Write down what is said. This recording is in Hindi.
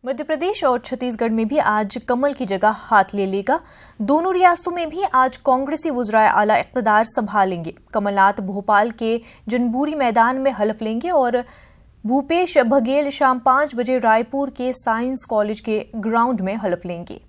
मध्य प्रदेश और छत्तीसगढ़ में भी आज कमल की जगह हाथ ले लेगा। दोनों रियासतों में भी आज कांग्रेसी वुज़राए आला इक़्तिदार संभालेंगे। कमलनाथ भोपाल के जनबूरी मैदान में हलफ लेंगे और भूपेश बघेल शाम 5 बजे रायपुर के साइंस कॉलेज के ग्राउंड में हलफ लेंगे।